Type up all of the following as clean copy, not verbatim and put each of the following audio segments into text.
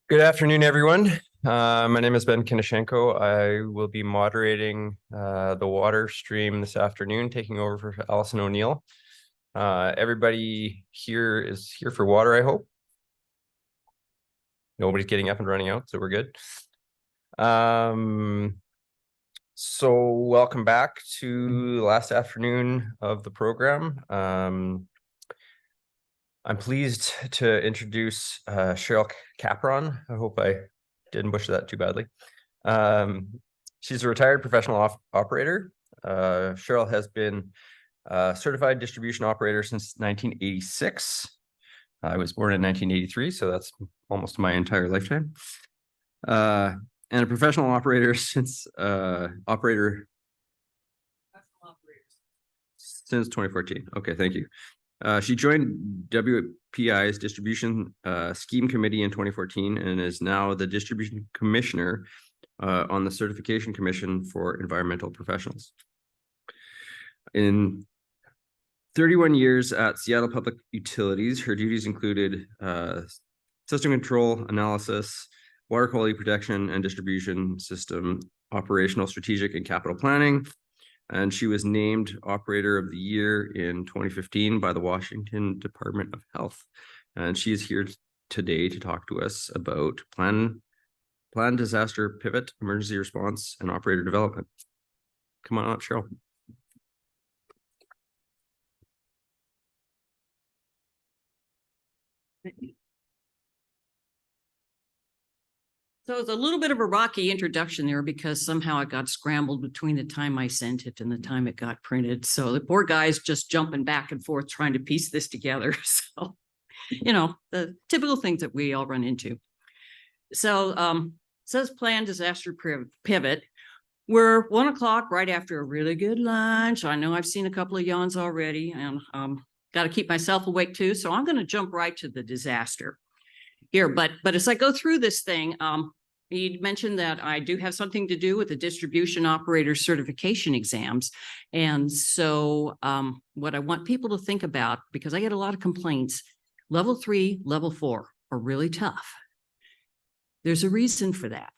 Good afternoon, everyone. My name is Ben Kinishenko. I will be moderating the water stream this afternoon, taking over for Allison O'Neill. Everybody here is here for water, I hope. Nobody's getting up and running out, so we're good. So welcome back to the last afternoon of the program. I'm pleased to introduce Cheryl Capron. I hope I didn't butcher that too badly. She's a retired professional operator. Cheryl has been a certified distribution operator since 1986. I was born in 1983, so that's almost my entire lifetime. And a professional operator since 2014. Okay, thank you. She joined WPI's distribution scheme committee in 2014 and is now the distribution commissioner on the certification commission for environmental professionals. In 31 years at Seattle Public Utilities, her duties included system control, analysis, water quality protection, and distribution system operational, strategic, and capital planning. And she was named Operator of the Year in 2015 by the Washington Department of Health. And she is here today to talk to us about plan disaster pivot, emergency response, and operator development. Come on up, Cheryl. So it's a little bit of a rocky introduction there because somehow it got scrambled between the time I sent it and the time it got printed. So the poor guy's just jumping back and forth trying to piece this together. So, you know, the typical things that we all run into. So it says plan disaster pivot. We're 1 o'clock right after a really good lunch. I know I've seen a couple of yawns already and got to keep myself awake too. So I'm going to jump right to the disaster here. But as I go through this thing, you mentioned that I do have something to do with the distribution operator certification exams. And so what I want people to think about, because I get a lot of complaints, level 3, level 4 are really tough. There's a reason for that.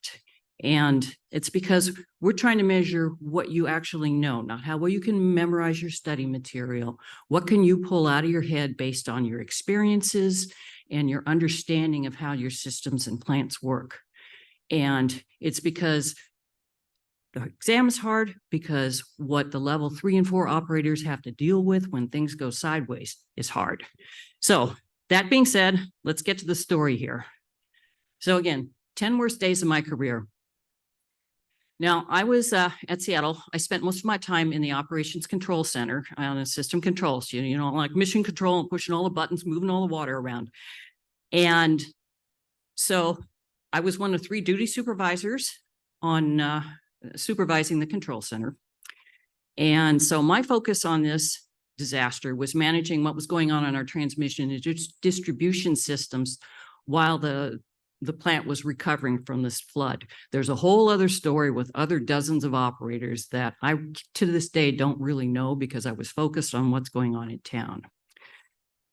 And it's because we're trying to measure what you actually know, not how well you can memorize your study material. What can you pull out of your head based on your experiences and your understanding of how your systems and plants work. And it's because the exam is hard, because what the level 3 and 4 operators have to deal with when things go sideways is hard. So that being said, let's get to the story here. So again, 10 worst days of my career. Now, I was at Seattle. I spent most of my time in the operations control center on the system controls, you know, like mission control and pushing all the buttons, moving all the water around. And so I was one of 3 duty supervisors on supervising the control center. And so my focus on this disaster was managing what was going on in our transmission and distribution systems while the plant was recovering from this flood. There's a whole other story with other dozens of operators that I, to this day, don't really know because I was focused on what's going on in town.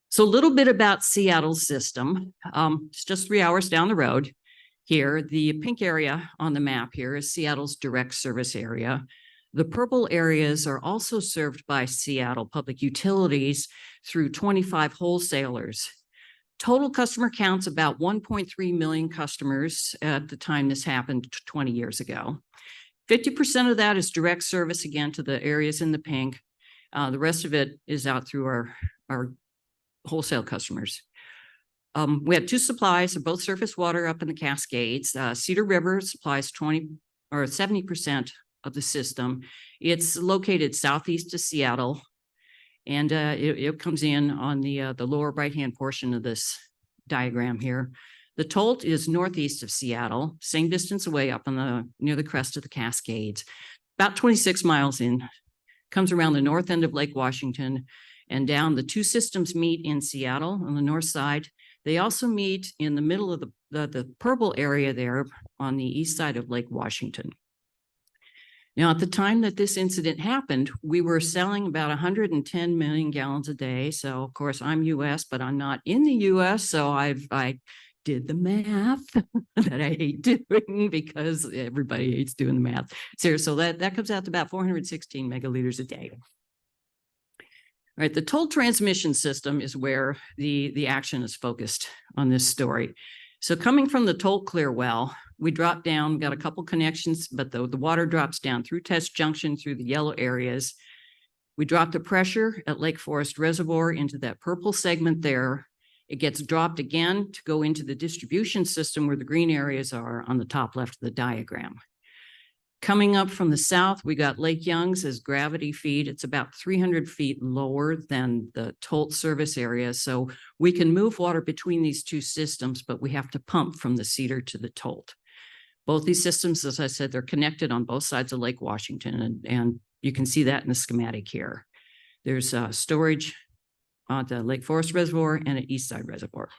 So a little bit about Seattle's system. It's just 3 hours down the road. Here, the pink area on the map here is Seattle's direct service area. The purple areas are also served by Seattle Public Utilities through 25 wholesalers. Total customer count's about 1.3 million customers at the time this happened 20 years ago. 50% of that is direct service, again, to the areas in the pink. The rest of it is out through our wholesale customers. We have 2 supplies of both surface water up in the Cascades. Cedar River supplies 70% of the system. It's located southeast of Seattle, and it comes in on the lower right-hand portion of this diagram here. The Tolt is northeast of Seattle, same distance away up on near the crest of the Cascades, about 26 miles in. Comes around the north end of Lake Washington and down. The 2 systems meet in Seattle on the north side. They also meet in the middle of the purple area there on the east side of Lake Washington. Now, at the time that this incident happened, we were selling about 110 million gallons a day. So of course I'm US, but I'm not in the US. So I did the math that I hate doing because everybody hates doing the math. So that comes out to about 416 megaliters a day. All right, the toll transmission system is where the action is focused on this story. So coming from the toll clear well, we drop down, got a couple connections, but the water drops down through Test Junction, through the yellow areas. We drop the pressure at Lake Forest Reservoir into that purple segment there. It gets dropped again to go into the distribution system where the green areas are on the top left of the diagram. Coming up from the south, we got Lake Young's as gravity feed. It's about 300 feet lower than the Tolt service area. So we can move water between these two systems, but we have to pump from the Cedar to the Tolt. Both these systems, as I said, they're connected on both sides of Lake Washington, and you can see that in the schematic here. There's storage on the Lake Forest Reservoir and an East Side Reservoir.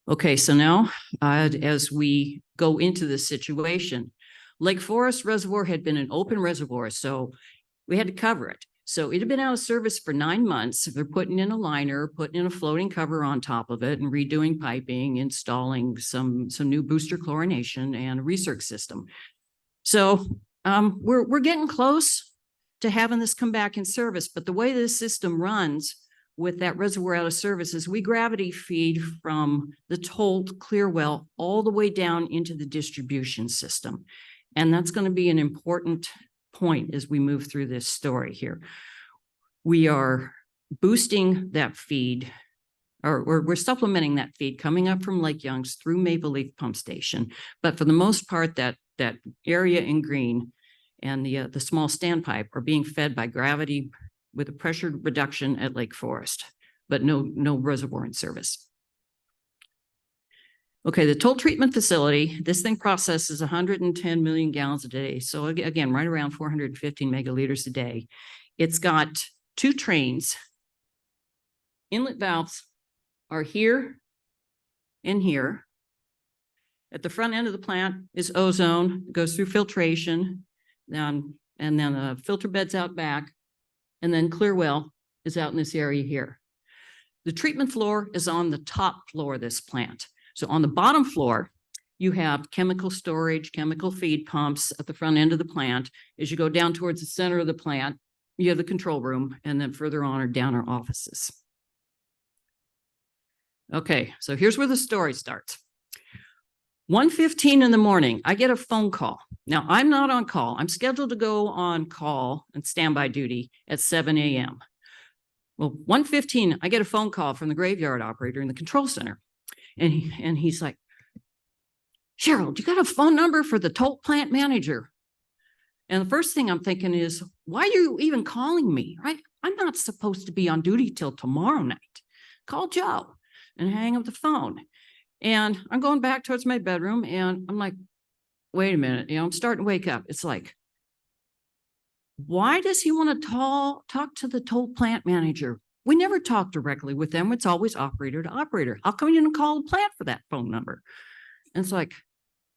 Okay, so now as we go into this situation, Lake Forest Reservoir had been an open reservoir, so we had to cover it. So it had been out of service for 9 months. They're putting in a liner, putting in a floating cover on top of it, and redoing piping, installing some new booster chlorination and a recirc system. So we're getting close to having this come back in service, but the way this system runs with that reservoir out of service is we gravity feed from the Tolt clear well all the way down into the distribution system. And that's going to be an important point as we move through this story here. We are boosting that feed, or we're supplementing that feed coming up from Lake Young's through Maple Leaf Pump Station. But for the most part, that area in green and the small standpipe are being fed by gravity with a pressure reduction at Lake Forest, but no reservoir in service. Okay, the Toll treatment facility, this thing processes 110 million gallons a day. So again, right around 415 megaliters a day. It's got 2 trains. Inlet valves are here and here. At the front end of the plant is ozone, it goes through filtration, and then a filter bed's out back, and then clear well is out in this area here. The treatment floor is on the top floor of this plant. So on the bottom floor, you have chemical storage, chemical feed pumps at the front end of the plant. As you go down towards the center of the plant, you have the control room, and then further on are down our offices. Okay, so here's where the story starts. 1:15 in the morning, I get a phone call. Now, I'm not on call. I'm scheduled to go on call and standby duty at 7 a.m. Well, 1:15, I get a phone call from the graveyard operator in the control center. And he's like, Cheryl, do you got a phone number for the Tolt plant manager? And the first thing I'm thinking is, why are you even calling me? Right? I'm not supposed to be on duty till tomorrow night. Call Joe. And hang up the phone. And I'm going back towards my bedroom, and I'm like, wait a minute, I'm starting to wake up. It's like, why does he want to talk to the Tolt plant manager? We never talk directly with them. It's always operator to operator. How come you didn't call the plant for that phone number? And it's like,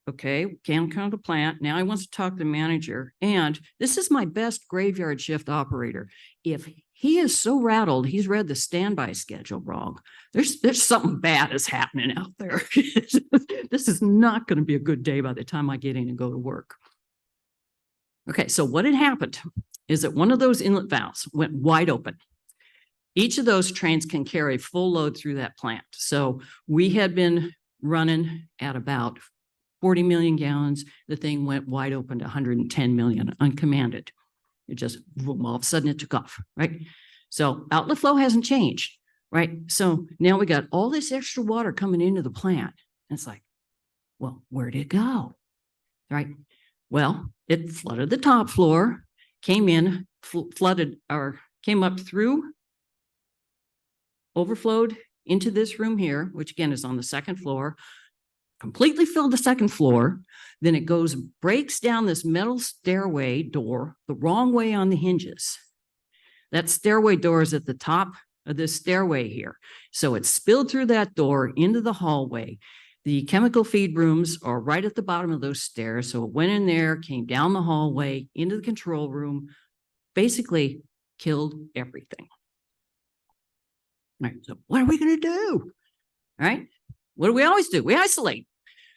okay, can't call the plant. Now he wants to talk to the manager. And this is my best graveyard shift operator. If he is so rattled, he's read the standby schedule wrong. There's something bad is happening out there. This is not going to be a good day by the time I get in and go to work. Okay, so what had happened is that one of those inlet valves went wide open. Each of those trains can carry full load through that plant. So we had been running at about 40 million gallons. The thing went wide open to 110 million uncommanded. It just, all of a sudden it took off, right? So outlet flow hasn't changed, right? So now we got all this extra water coming into the plant. And it's like, well, where'd it go? Right? Well, it flooded the top floor, came in, flooded, or came up through, overflowed into this room here, which again is on the second floor, completely filled the second floor. Then it goes, breaks down this metal stairway door the wrong way on the hinges. That stairway door is at the top of this stairway here. So it spilled through that door into the hallway. The chemical feed rooms are right at the bottom of those stairs. So it went in there, came down the hallway into the control room, basically killed everything. All right, so what are we going to do? All right, what do we always do? We isolate.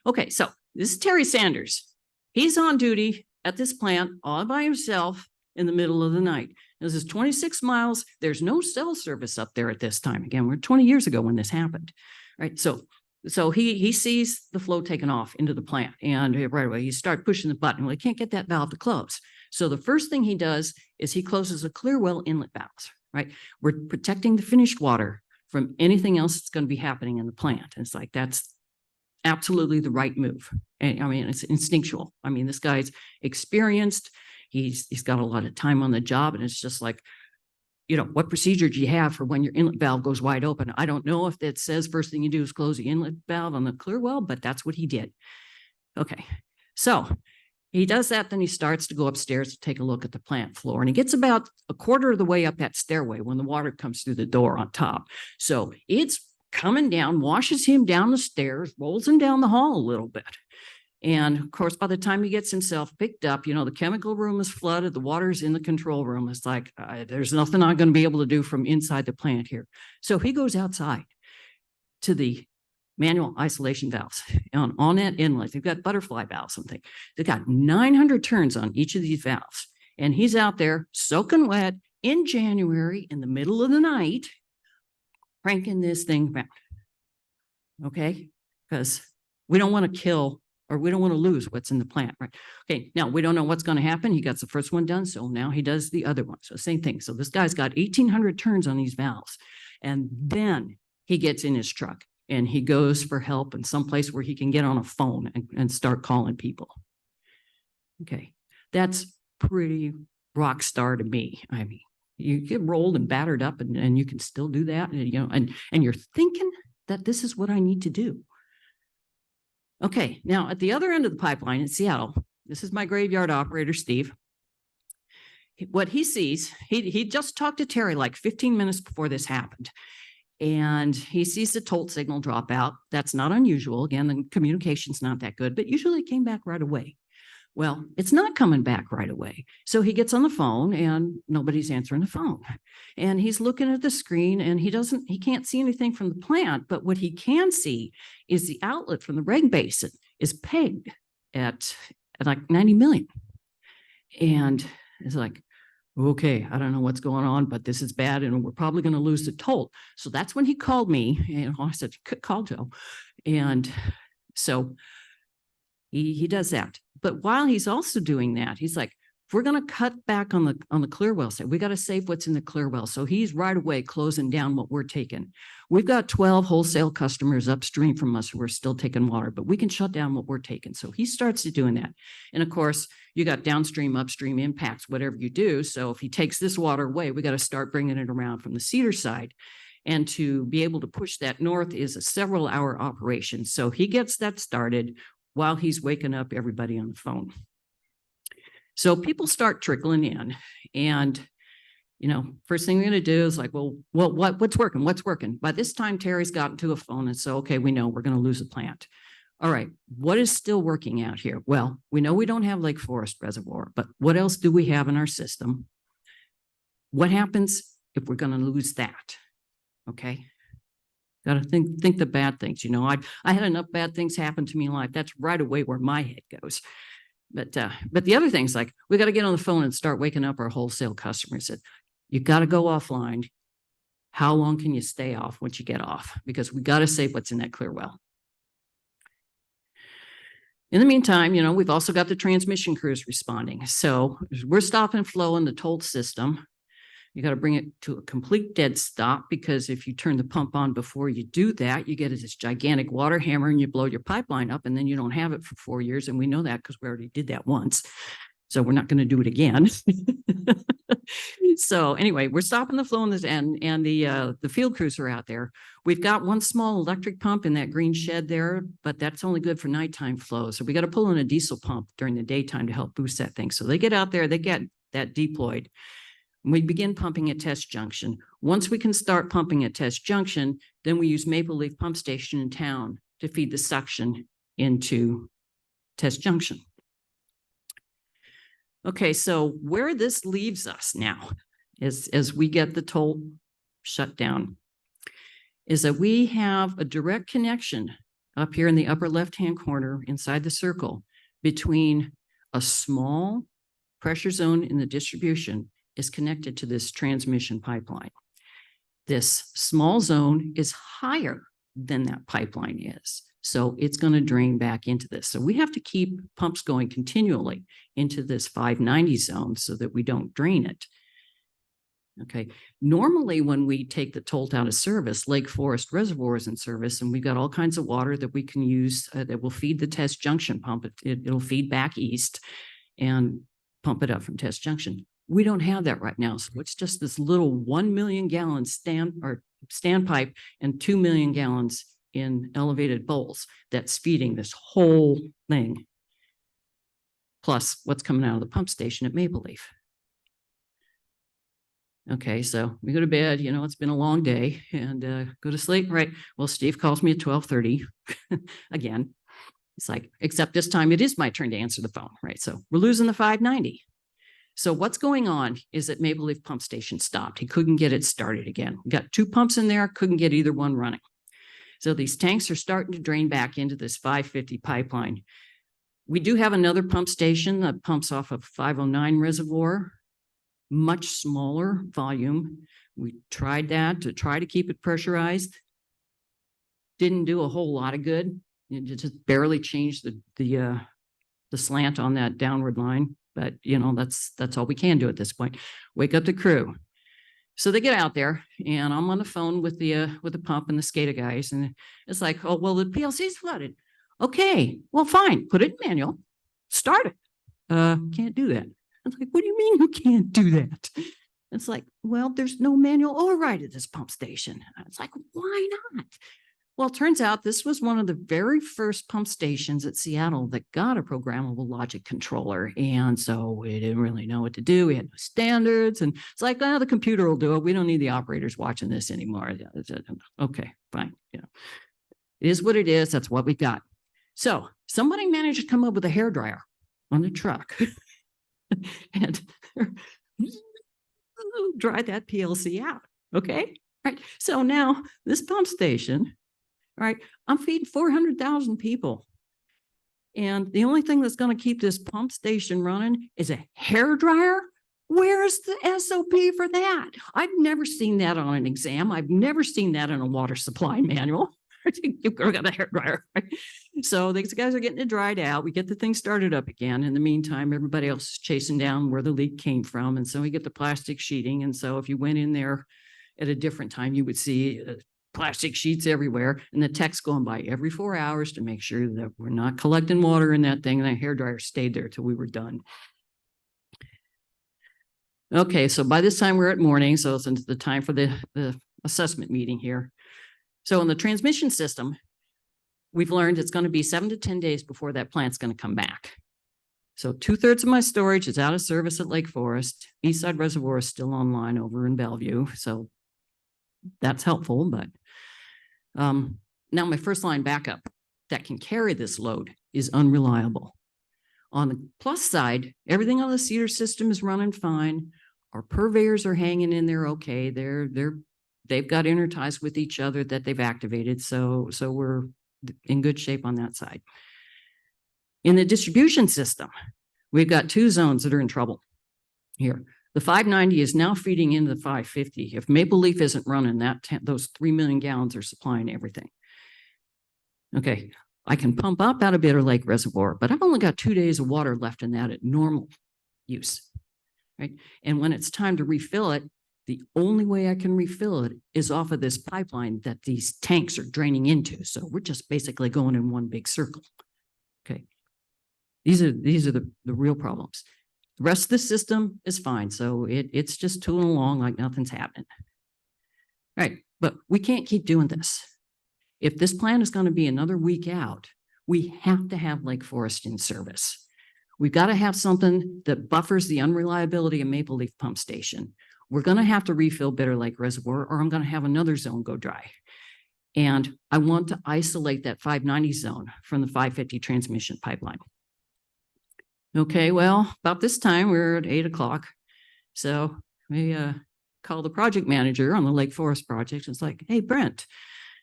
Okay, so this is Terry Sanders. He's on duty at this plant all by himself in the middle of the night. This is 26 miles. There's no cell service up there at this time. Again, we're 20 years ago when this happened. Right, so he sees the flow taken off into the plant, and right away he starts pushing the button. Well, he can't get that valve to close. So the first thing he does is he closes a clear well inlet valves. Right, we're protecting the finished water from anything else that's going to be happening in the plant. And it's like, that's absolutely the right move. And I mean, it's instinctual. I mean, this guy's experienced. He's got a lot of time on the job, and it's just like, what procedure do you have for when your inlet valve goes wide open? I don't know if it says first thing you do is close the inlet valve on the clear well, but that's what he did. Okay, so he does that, then he starts to go upstairs to take a look at the plant floor, and he gets about a quarter of the way up that stairway when the water comes through the door on top. So it's coming down, washes him down the stairs, rolls him down the hall a little bit. And of course, by the time he gets himself picked up, the chemical room is flooded, the water's in the control room. It's like, there's nothing I'm going to be able to do from inside the plant here. So he goes outside to the manual isolation valves on that inlet. They've got butterfly valves, something. They've got 900 turns on each of these valves. And he's out there soaking wet in January in the middle of the night, cranking this thing back. Okay, because we don't want to kill, or we don't want to lose what's in the plant, right? Okay, now we don't know what's going to happen. He got the first one done, so now he does the other one. So same thing. So this guy's got 1,800 turns on these valves. And then he gets in his truck and he goes for help in some place where he can get on a phone and start calling people. Okay, that's pretty rock star to me. I mean, you get rolled and battered up and you can still do that, and you're thinking that this is what I need to do. Okay, now at the other end of the pipeline in Seattle, this is my graveyard operator, Steve. What he sees, he just talked to Terry like 15 minutes before this happened. And he sees the tolt signal drop out. That's not unusual. Again, the communication's not that good, but usually it came back right away. Well, it's not coming back right away. So he gets on the phone and nobody's answering the phone. And he's looking at the screen and he can't see anything from the plant, but what he can see is the outlet from the reg basin is pegged at like 90 million. And it's like, okay, I don't know what's going on, but this is bad and we're probably going to lose the tolt. So that's when he called me and I said, call Joe. And so he does that. But while he's also doing that, he's like, if we're going to cut back on the clear well side, we got to save what's in the clear well. So he's right away closing down what we're taking. We've got 12 wholesale customers upstream from us who are still taking water, but we can shut down what we're taking. So he starts to doing that. And of course, you got downstream, upstream impacts, whatever you do. So if he takes this water away, we got to start bringing it around from the Cedar side. And to be able to push that north is a several-hour operation. So he gets that started while he's waking up everybody on the phone. So people start trickling in and, first thing we're going to do is like, well, what's working? What's working? By this time, Terry's gotten to a phone and so, okay, we know we're going to lose a plant. All right, what is still working out here? Well, we know we don't have Lake Forest Reservoir, but what else do we have in our system? What happens if we're going to lose that? Okay. Got to think the bad things. I had enough bad things happen to me in life. That's right away where my head goes. But the other things, like we got to get on the phone and start waking up our wholesale customers. You got to go offline. How long can you stay off once you get off? Because we got to save what's in that clear well. In the meantime, we've also got the transmission crews responding. So we're stopping flow in the toll system. You got to bring it to a complete dead stop, because if you turn the pump on before you do that, you get this gigantic water hammer and you blow your pipeline up and then you don't have it for 4 years. And we know that because we already did that once. So we're not going to do it again. So anyway, we're stopping the flow and the field crews are out there. We've got one small electric pump in that green shed there, but that's only good for nighttime flow. So we got to pull in a diesel pump during the daytime to help boost that thing. So they get out there, they get that deployed. We begin pumping at Test Junction. Once we can start pumping at Test Junction, then we use Maple Leaf Pump Station in town to feed the suction into Test Junction. Okay, so where this leaves us now as we get the toll shut down is that we have a direct connection up here in the upper left-hand corner inside the circle between a small pressure zone in the distribution is connected to this transmission pipeline. This small zone is higher than that pipeline is. So it's going to drain back into this. So we have to keep pumps going continually into this 590 zone so that we don't drain it. Okay. Normally, when we take the Tolt out of service, Lake Forest Reservoir is in service, and we've got all kinds of water that we can use that will feed the Test Junction pump. It'll feed back east and pump it up from Test Junction. We don't have that right now. So it's just this little 1 million gallon standpipe and 2 million gallons in elevated bowls that's feeding this whole thing. Plus what's coming out of the pump station at Maple Leaf. Okay, so we go to bed, you know, it's been a long day, and go to sleep, right? Well, Steve calls me at 12:30 again. It's like, except this time it is my turn to answer the phone, right? So we're losing the 590. So what's going on is that Maple Leaf pump station stopped. He couldn't get it started again. We got 2 pumps in there, couldn't get either one running. So these tanks are starting to drain back into this 550 pipeline. We do have another pump station that pumps off of 509 reservoir, much smaller volume. We tried that to try to keep it pressurized. Didn't do a whole lot of good. It just barely changed the slant on that downward line. But you know, that's all we can do at this point. Wake up the crew. So they get out there, and I'm on the phone with the pump and the SCADA guys, and it's like, oh well, the PLC's flooded. Okay, well fine, put it in manual, start it. Can't do that. I was like, what do you mean you can't do that? It's like, well, there's no manual override at this pump station. It's like, why not? Well, it turns out this was one of the very first pump stations at Seattle that got a programmable logic controller. And so we didn't really know what to do. We had no standards. And it's like, oh, the computer will do it. We don't need the operators watching this anymore. Okay, fine. You know, it is what it is. That's what we got. So somebody managed to come up with a hairdryer on the truck and dry that PLC out. Okay. Right. So now this pump station, right, I'm feeding 400,000 people. And the only thing that's going to keep this pump station running is a hairdryer. Where's the SOP for that? I've never seen that on an exam. I've never seen that in a water supply manual. You've got a hairdryer. Right? So these guys are getting it dried out. We get the thing started up again. In the meantime, everybody else is chasing down where the leak came from. And so we get the plastic sheeting. And so if you went in there at a different time, you would see plastic sheets everywhere, and the tech's going by every 4 hours to make sure that we're not collecting water in that thing. And that hairdryer stayed there till we were done. Okay, so by this time we're at morning, so it's the time for the assessment meeting here. So in the transmission system, we've learned it's going to be 7 to 10 days before that plant's going to come back. So 2/3 of my storage is out of service at Lake Forest. Eastside Reservoir is still online over in Bellevue, so that's helpful. But now my first line backup that can carry this load is unreliable. On the plus side, everything on the Cedar system is running fine. Our purveyors are hanging in there okay. They've got interties with each other that they've activated, so we're in good shape on that side. In the distribution system, we've got 2 zones that are in trouble here. The 590 is now feeding into the 550. If Maple Leaf isn't running, those 3 million gallons are supplying everything. Okay, I can pump up out of Bitter Lake Reservoir, but I've only got 2 days of water left in that at normal use, right? And when it's time to refill it, the only way I can refill it is off of this pipeline that these tanks are draining into. So we're just basically going in one big circle. Okay, these are the real problems. The rest of the system is fine. So it's just tooling along like nothing's happening. Right. But we can't keep doing this. If this plant is going to be another week out, we have to have Lake Forest in service. We've got to have something that buffers the unreliability of Maple Leaf pump station. We're going to have to refill Bitter Lake Reservoir, or I'm going to have another zone go dry. And I want to isolate that 590 zone from the 550 transmission pipeline. Okay, well, about this time, we're at 8 o'clock. So we call the project manager on the Lake Forest project. It's like, hey, Brent,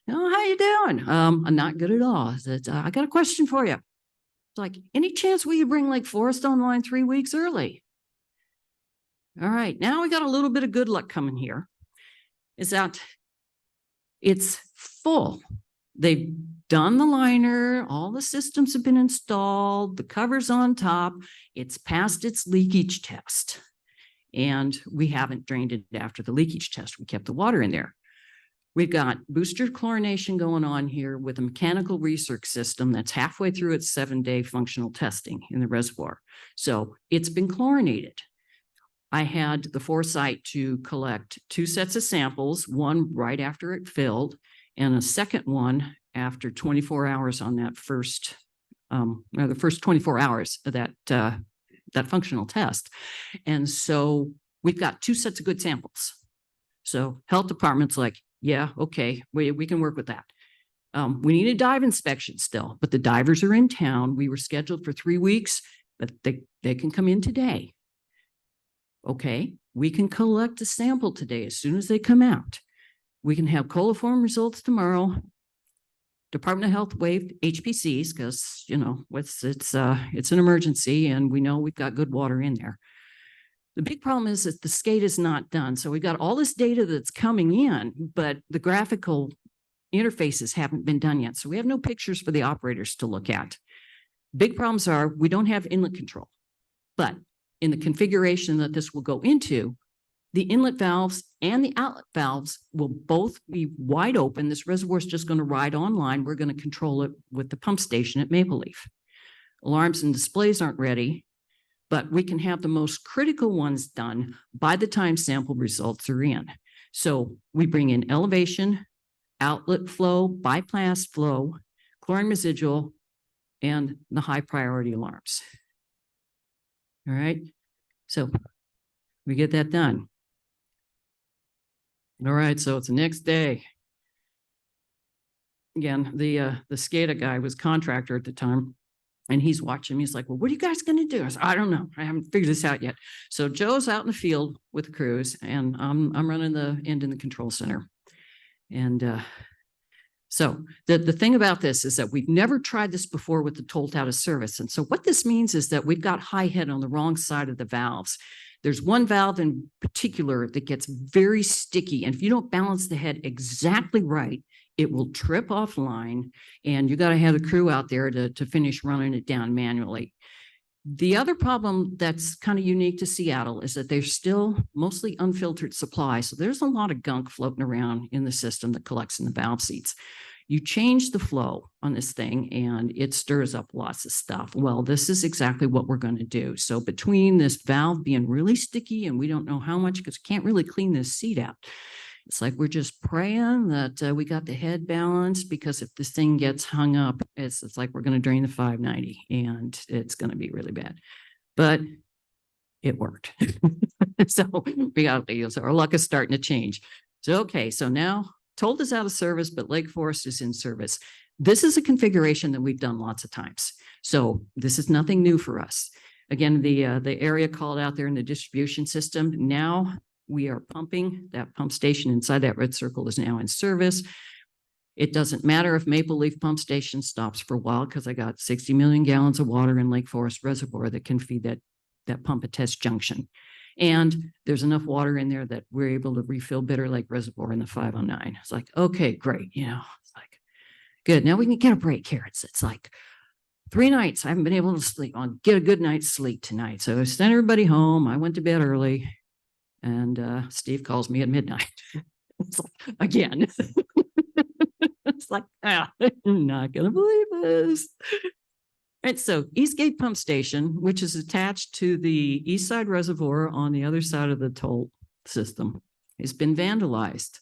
how you doing? I'm not good at all. I said, I got a question for you. It's like, any chance we could bring Lake Forest online 3 weeks early? All right, now we got a little bit of good luck coming here. Is that it's full. They've done the liner, all the systems have been installed, the cover's on top, it's passed its leakage test. And we haven't drained it after the leakage test. We kept the water in there. We've got booster chlorination going on here with a mechanical recirc system that's halfway through its 7-day functional testing in the reservoir. So it's been chlorinated. I had the foresight to collect 2 sets of samples, one right after it filled, and a second one after 24 hours on that first, the first 24 hours of that functional test. And so we've got 2 sets of good samples. So health department's like, yeah, okay, we can work with that. We need a dive inspection still, but the divers are in town. We were scheduled for 3 weeks, but they can come in today. Okay, we can collect a sample today as soon as they come out. We can have coliform results tomorrow. Department of Health waived HPCs because, you know, it's an emergency and we know we've got good water in there. The big problem is that the skate is not done. So we've got all this data that's coming in, but the graphical interfaces haven't been done yet. So we have no pictures for the operators to look at. Big problems are we don't have inlet control, but in the configuration that this will go into, the inlet valves and the outlet valves will both be wide open. This reservoir is just going to ride online. We're going to control it with the pump station at Maple Leaf. Alarms and displays aren't ready, but we can have the most critical ones done by the time sample results are in. So we bring in elevation, outlet flow, bypass flow, chlorine residual, and the high priority alarms. All right, so we get that done. All right, so it's the next day. Again, the SCADA guy was contractor at the time, and he's watching me. He's like, well, what are you guys going to do? I said, I don't know. I haven't figured this out yet. So Joe's out in the field with the crews, and I'm running the end in the control center. And so the thing about this is that we've never tried this before with the tolled out of service. And so what this means is that we've got high head on the wrong side of the valves. There's one valve in particular that gets very sticky. And if you don't balance the head exactly right, it will trip offline, and you got to have the crew out there to finish running it down manually. The other problem that's kind of unique to Seattle is that there's still mostly unfiltered supply. So there's a lot of gunk floating around in the system that collects in the valve seats. You change the flow on this thing and it stirs up lots of stuff. Well, this is exactly what we're going to do. So between this valve being really sticky and we don't know how much because we can't really clean this seat out, it's like we're just praying that we got the head balanced, because if this thing gets hung up, it's like we're going to drain the 590 and it's going to be really bad. But it worked. So we got, so our luck is starting to change. So, okay, so now tolled is out of service, but Lake Forest is in service. This is a configuration that we've done lots of times. So this is nothing new for us. Again, the area called out there in the distribution system. Now we are pumping. That pump station inside that red circle is now in service. It doesn't matter if Maple Leaf pump station stops for a while, because I got 60 million gallons of water in Lake Forest Reservoir that can feed that pump at Test Junction. And there's enough water in there that we're able to refill Bitter Lake Reservoir in the 509. It's like, okay, great. You know, it's like, good. Now we can get a break here. It's like 3 nights I haven't been able to sleep. I'll get a good night's sleep tonight. So I sent everybody home. I went to bed early. And Steve calls me at midnight. It's like, again. It's like, I'm not going to believe this. Right, so Eastgate Pump Station, which is attached to the East Side Reservoir on the other side of the toll system, has been vandalized.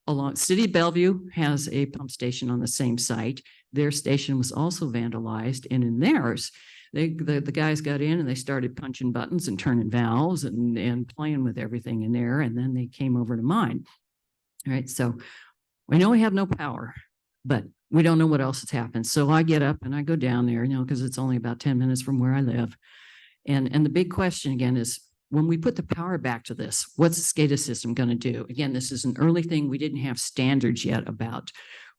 Along City of Bellevue has a pump station on the same site. Their station was also vandalized, and in theirs, the guys got in and they started punching buttons and turning valves and playing with everything in there. And then they came over to mine. All right. So we know we have no power. but we don't know what else has happened. So I get up and I go down there, because it's only about 10 minutes from where I live. And the big question again is, when we put the power back to this, what's the SCADA system going to do? Again, this is an early thing. We didn't have standards yet about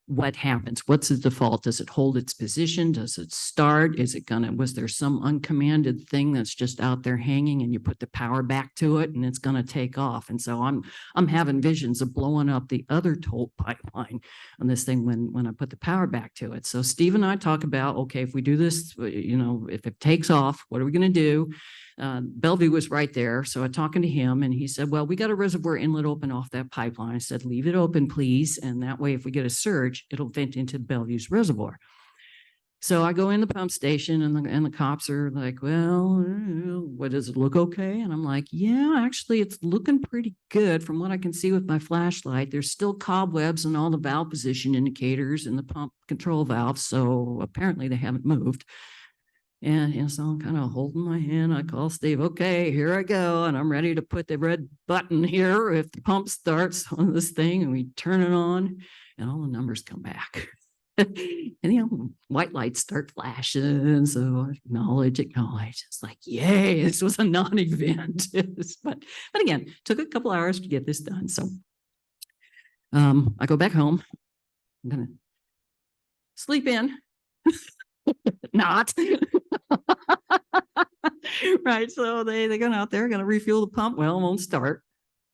what happens. What's the default? Does it hold its position? Does it start? Was there some uncommanded thing that's just out there hanging and you put the power back to it and it's going to take off? And so I'm having visions of blowing up the other toll pipeline on this thing when I put the power back to it. So Steve and I talk about, okay, if we do this, if it takes off, what are we going to do? Bellevue was right there. So I'm talking to him and he said, well, we got a reservoir inlet open off that pipeline. I said, leave it open, please. And that way, if we get a surge, it'll vent into Bellevue's reservoir. So I go in the pump station and the cops are like, well, what does it look okay? And I'm like, yeah, actually it's looking pretty good from what I can see with my flashlight. There's still cobwebs and all the valve position indicators and the pump control valves. So apparently they haven't moved. And so I'm kind of holding my hand. I call Steve, okay, here I go. And I'm ready to put the red button here if the pump starts on this thing, and we turn it on and all the numbers come back. And white lights start flashing. So acknowledge. It's like, yay, this was a non-event. but again, took a couple hours to get this done. So I go back home. I'm gonna sleep in. Not. Right. So they go out there, going to refuel the pump. Well, it won't start.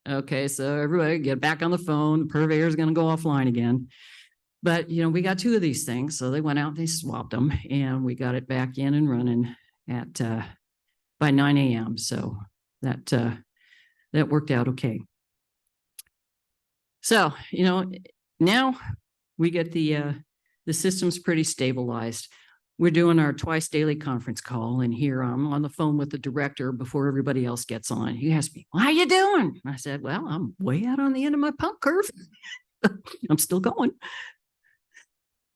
Okay. So everybody get back on the phone. The purveyor is going to go offline again. But, we got two of these things. So they went out, they swapped them, and we got it back in and running at by 9 a.m. So that worked out okay. So, now we get the system's pretty stabilized. We're doing our twice daily conference call, and here I'm on the phone with the director before everybody else gets on. He asked me, "How you doing?" I said, "Well, I'm way out on the end of my pump curve. I'm still going."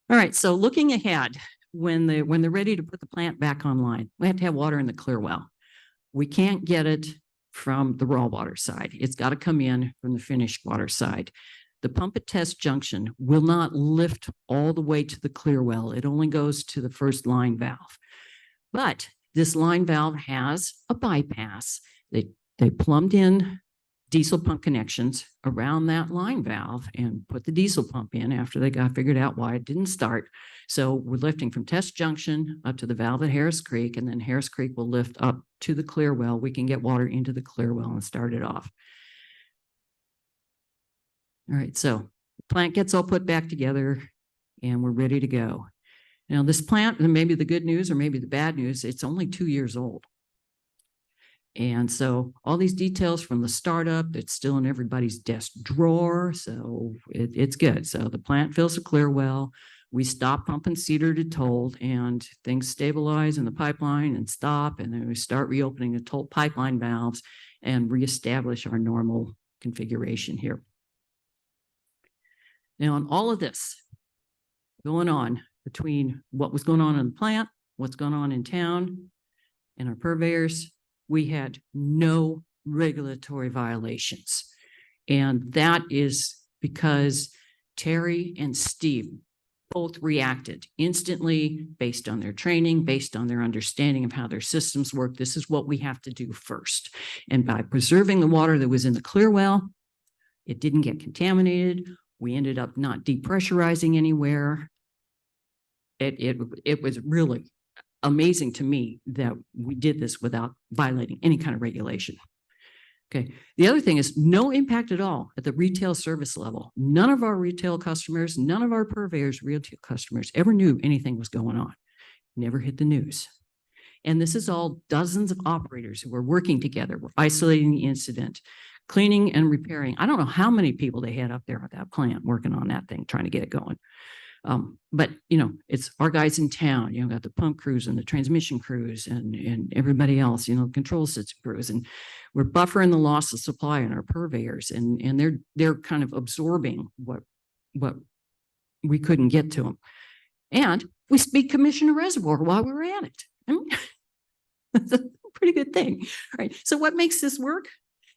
All right. So looking ahead, when they're ready to put the plant back online, we have to have water in the clear well. We can't get it from the raw water side. It's got to come in from the finished water side. The pump at test junction will not lift all the way to the clear well. It only goes to the first line valve. But this line valve has a bypass. They plumbed in diesel pump connections around that line valve and put the diesel pump in after they got figured out why it didn't start. So we're lifting from test junction up to the valve at Harris Creek, and then Harris Creek will lift up to the clear well. We can get water into the clear well and start it off. All right, so the plant gets all put back together and we're ready to go. Now this plant, and maybe the good news or maybe the bad news, it's only 2 years old. And so all these details from the startup, it's still in everybody's desk drawer. So it's good. So the plant fills a clear well. We stop pumping cedar to toll, and things stabilize in the pipeline and stop. And then we start reopening the toll pipeline valves and reestablish our normal configuration here. Now, on all of this going on between what was going on in the plant, what's going on in town, and our purveyors, we had no regulatory violations. And that is because Terry and Steve both reacted instantly based on their training, based on their understanding of how their systems work. This is what we have to do first. And by preserving the water that was in the clear well, it didn't get contaminated. We ended up not depressurizing anywhere. It was really amazing to me that we did this without violating any kind of regulation. Okay. The other thing is no impact at all at the retail service level. None of our retail customers, none of our purveyors, retail customers ever knew anything was going on. Never hit the news. And this is all dozens of operators who were working together. We're isolating the incident, cleaning and repairing. I don't know how many people they had up there at that plant working on that thing, trying to get it going. But, it's our guys in town, got the pump crews and the transmission crews and everybody else, control system crews. And we're buffering the loss of supply in our purveyors. And they're kind of absorbing what we couldn't get to them. And we speed commissioned a reservoir while we were at it. I mean, that's a pretty good thing. All right. So what makes this work?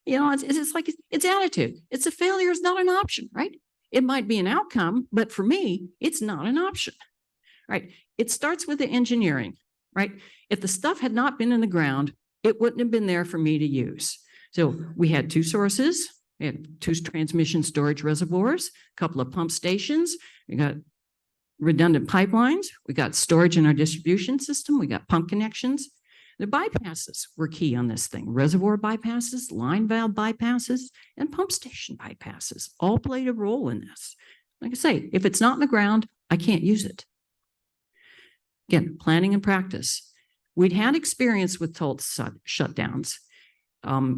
It's like, it's attitude. It's a failure is not an option, right? It might be an outcome, but for me, it's not an option, right? It starts with the engineering, right? If the stuff had not been in the ground, it wouldn't have been there for me to use. So we had two sources. We had two transmission storage reservoirs, a couple of pump stations. We got redundant pipelines. We got storage in our distribution system. We got pump connections. The bypasses were key on this thing. Reservoir bypasses, line valve bypasses, and pump station bypasses all played a role in this. Like I say, if it's not in the ground, I can't use it. Again, planning and practice. We'd had experience with toll shutdowns.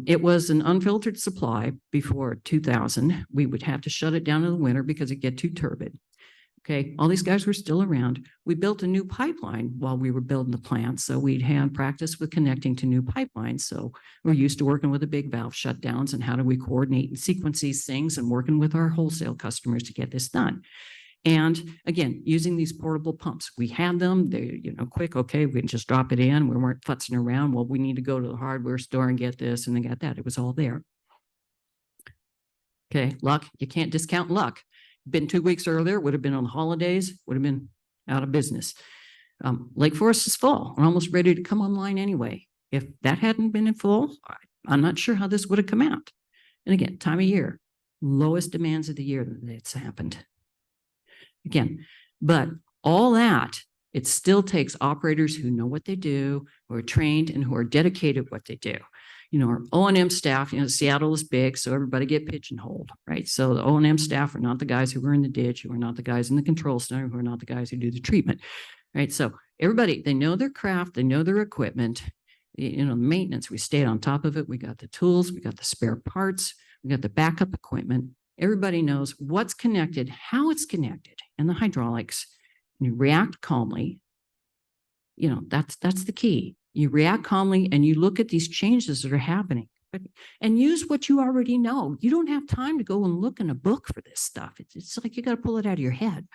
It was an unfiltered supply before 2000. We would have to shut it down in the winter because it'd get too turbid. Okay, all these guys were still around. We built a new pipeline while we were building the plant. So we'd had practice with connecting to new pipelines. So we're used to working with the big valve shutdowns and how do we coordinate and sequence these things and working with our wholesale customers to get this done. And again, using these portable pumps, we had them, they, quick, okay, we can just drop it in. We weren't futzing around. Well, we need to go to the hardware store and get this and then get that. It was all there. Okay, luck, you can't discount luck. Been 2 weeks earlier, would have been on the holidays, would have been out of business. Lake Forest is full. We're almost ready to come online anyway. If that hadn't been in full, I'm not sure how this would have come out. And again, time of year, lowest demands of the year that it's happened. Again, but all that, it still takes operators who know what they do, who are trained and who are dedicated what they do. Our O&M staff, Seattle is big, so everybody get pigeonholed, right? So the O&M staff are not the guys who are in the ditch, who are not the guys in the control center, who are not the guys who do the treatment, right? So everybody, they know their craft, they know their equipment, the maintenance, we stayed on top of it. We got the tools, we got the spare parts, we got the backup equipment. Everybody knows what's connected, how it's connected, and the hydraulics. And you react calmly. That's the key. You react calmly and you look at these changes that are happening and use what you already know. You don't have time to go and look in a book for this stuff. It's like you got to pull it out of your head.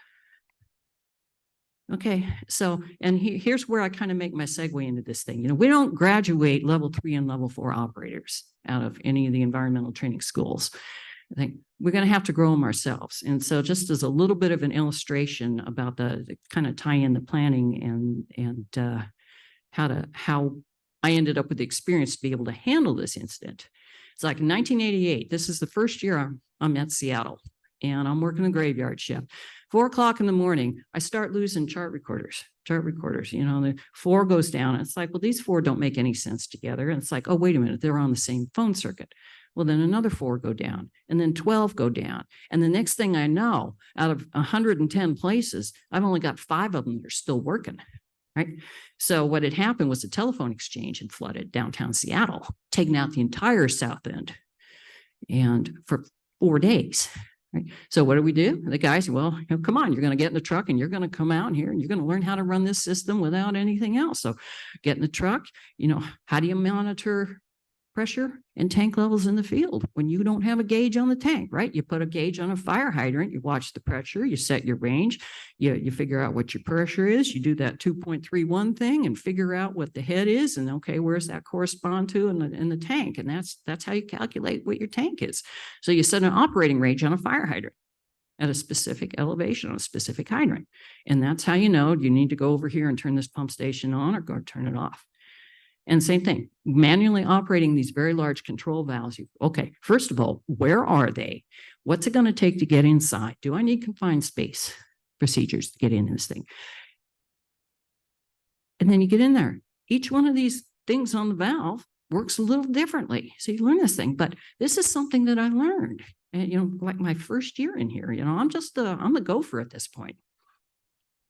Okay, so, and here's where I kind of make my segue into this thing. We don't graduate level 3 and level 4 operators out of any of the environmental training schools. I think we're going to have to grow them ourselves. And so just as a little bit of an illustration about the kind of tie in the planning and how I ended up with the experience to be able to handle this incident. It's like in 1988, this is the first year I'm at Seattle and I'm working a graveyard shift. 4 o'clock in the morning, I start losing chart recorders. The 4 goes down. And it's like, well, these 4 don't make any sense together. And it's like, oh, wait a minute, they're on the same phone circuit. Well, then another 4 go down and then 12 go down. And the next thing I know, out of 110 places, I've only got 5 of them that are still working. Right. So what had happened was the telephone exchange had flooded downtown Seattle, taking out the entire south end and for 4 days. Right. So what do? The guys say, well, come on, you're going to get in the truck and you're going to come out here and you're going to learn how to run this system without anything else. So get in the truck, how do you monitor pressure and tank levels in the field when you don't have a gauge on the tank, right? You put a gauge on a fire hydrant, you watch the pressure, you set your range, you figure out what your pressure is, you do that 2.31 thing and figure out what the head is and okay, where's that correspond to in the tank? And that's how you calculate what your tank is. So you set an operating range on a fire hydrant at a specific elevation on a specific hydrant. And that's how you know you need to go over here and turn this pump station on or go turn it off. And same thing, manually operating these very large control valves. Okay, first of all, where are they? What's it going to take to get inside? Do I need confined space procedures to get into this thing? And then you get in there. Each one of these things on the valve works a little differently. So you learn this thing, but this is something that I learned. And, like my first year in here, I'm the gopher at this point.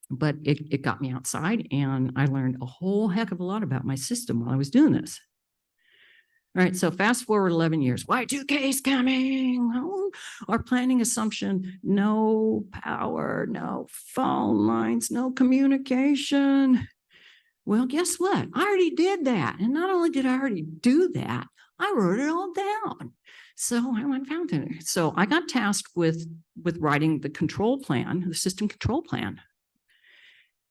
But it got me outside and I learned a whole heck of a lot about my system while I was doing this. All right, so fast forward 11 years. Y2K is coming. Oh, our planning assumption, no power, no phone lines, no communication. Well, guess what? I already did that. And not only did I already do that, I wrote it all down. So I went and found it. So I got tasked with writing the control plan, the system control plan.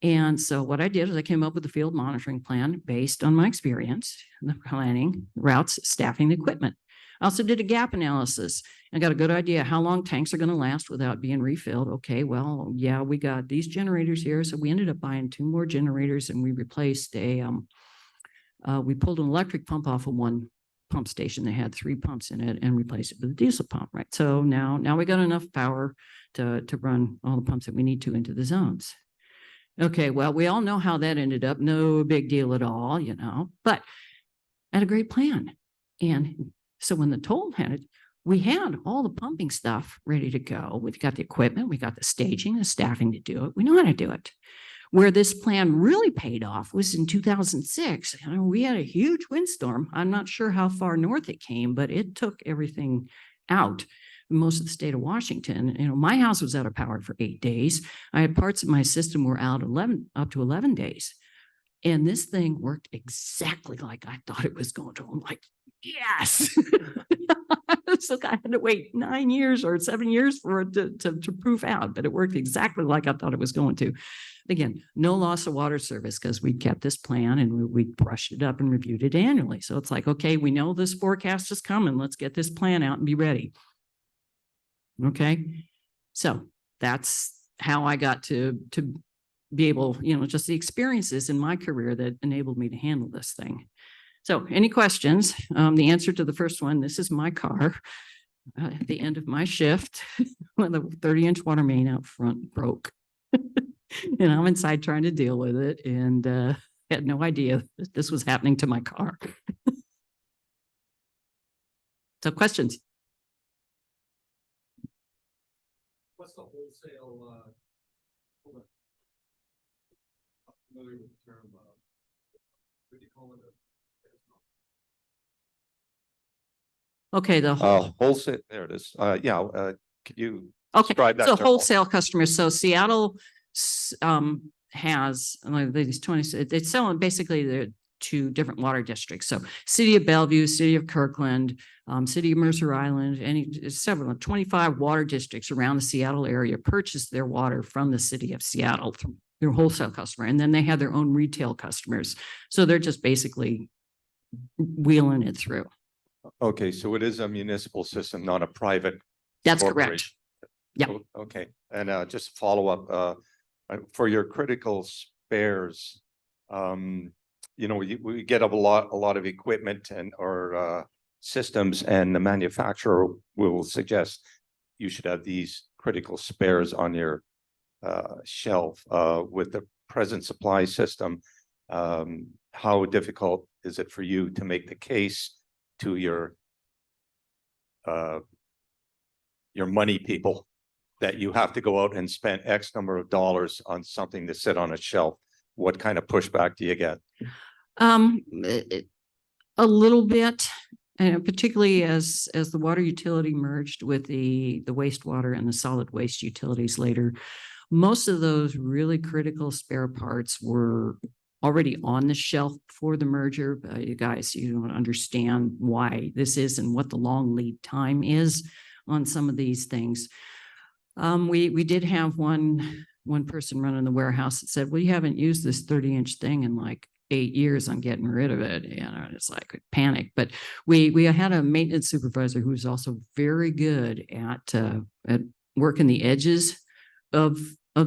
And so what I did is I came up with a field monitoring plan based on my experience, the planning, routes, staffing, the equipment. I also did a gap analysis. I got a good idea how long tanks are going to last without being refilled. Okay, well, yeah, we got these generators here. So we ended up buying 2 more generators, and we replaced we pulled an electric pump off of one pump station that had 3 pumps in it and replaced it with a diesel pump, right? So now we got enough power to run all the pumps that we need to into the zones. Okay, well, we all know how that ended up. No big deal at all, but I had a great plan. And so when the toll had it, we had all the pumping stuff ready to go. We've got the equipment, we got the staging, the staffing to do it. We know how to do it. Where this plan really paid off was in 2006. We had a huge windstorm. I'm not sure how far north it came, but it took everything out. Most of the state of Washington. My house was out of power for 8 days. I had parts of my system were out up to 11 days. And this thing worked exactly like I thought it was going to. I'm like, yes. So I had to wait 9 years or 7 years for it to proof out, but it worked exactly like I thought it was going to. Again, no loss of water service because we kept this plan and we brushed it up and reviewed it annually. So it's like, okay, we know this forecast is coming. Let's get this plan out and be ready. Okay. So that's how I got to be able, just the experiences in my career that enabled me to handle this thing. So any questions? The answer to the first one, this is my car at the end of my shift when the 30-inch water main out front broke. And I'm inside trying to deal with it and had no idea that this was happening to my car. So questions? What's the wholesale, hold on. I'm familiar with the term, what do you call it? Okay, the Wholesale, there it is. Could you okay, describe that so term? wholesale customers. So Seattle has like these 20, it's selling basically the 2 different water districts. So City of Bellevue, City of Kirkland, City of Mercer Island, several 25 water districts around the Seattle area purchase their water from the city of Seattle through their wholesale customer. And then they have their own retail customers. So they're just basically wheeling it through. Okay, so it is a municipal system, not a private. That's correct. corporation. Yep. Okay, and just follow up for your critical spares. We get a lot of equipment or systems, and the manufacturer will suggest you should have these critical spares on your shelf. With the present supply system, how difficult is it for you to make the case to your money people that you have to go out and spend X number of dollars on something to sit on a shelf? What kind of pushback do you get? A little bit, and particularly as the water utility merged with the wastewater and the solid waste utilities later, most of those really critical spare parts were already on the shelf for the merger. You guys, you don't understand why this is and what the long lead time is on some of these things. We did have one person running the warehouse that said, well, you haven't used this 30-inch thing in like 8 years. I'm getting rid of it. And it's like panic. But we had a maintenance supervisor who was also very good at working the edges of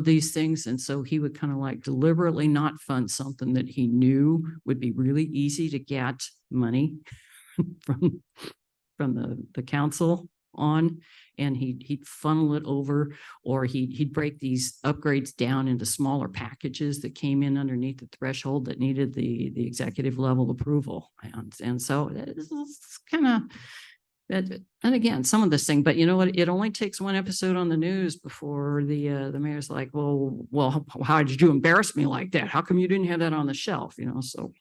these things. And so he would kind of like deliberately not fund something that he knew would be really easy to get money from the council on, and he'd funnel it over, or he'd break these upgrades down into smaller packages that came in underneath the threshold that needed the executive level approval. And so it's kind of that. And again, some of this thing, but you know what? It only takes one episode on the news before the mayor's like, well, how did you embarrass me like that? How come you didn't have that on the shelf? So.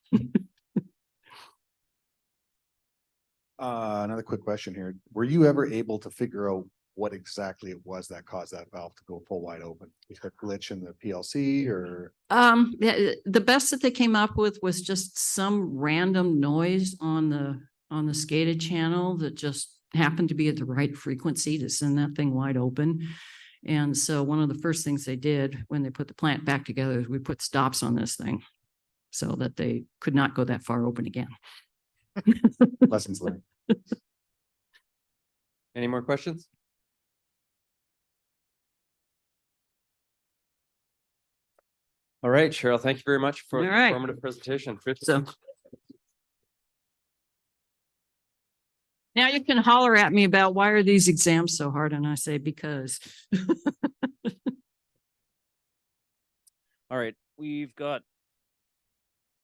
Another quick question here. Were you ever able to figure out what exactly it was that caused that valve to go full wide open? Was it a glitch in the PLC or? The best that they came up with was just some random noise on the SCADA channel that just happened to be at the right frequency to send that thing wide open. And so one of the first things they did when they put the plant back together is we put stops on this thing so that they could not go that far open again. Lessons learned. Any more questions? All right, Cheryl, thank you very much for the All right. informative presentation. So. Now you can holler at me about why are these exams so hard? And I say, because. All right, we've got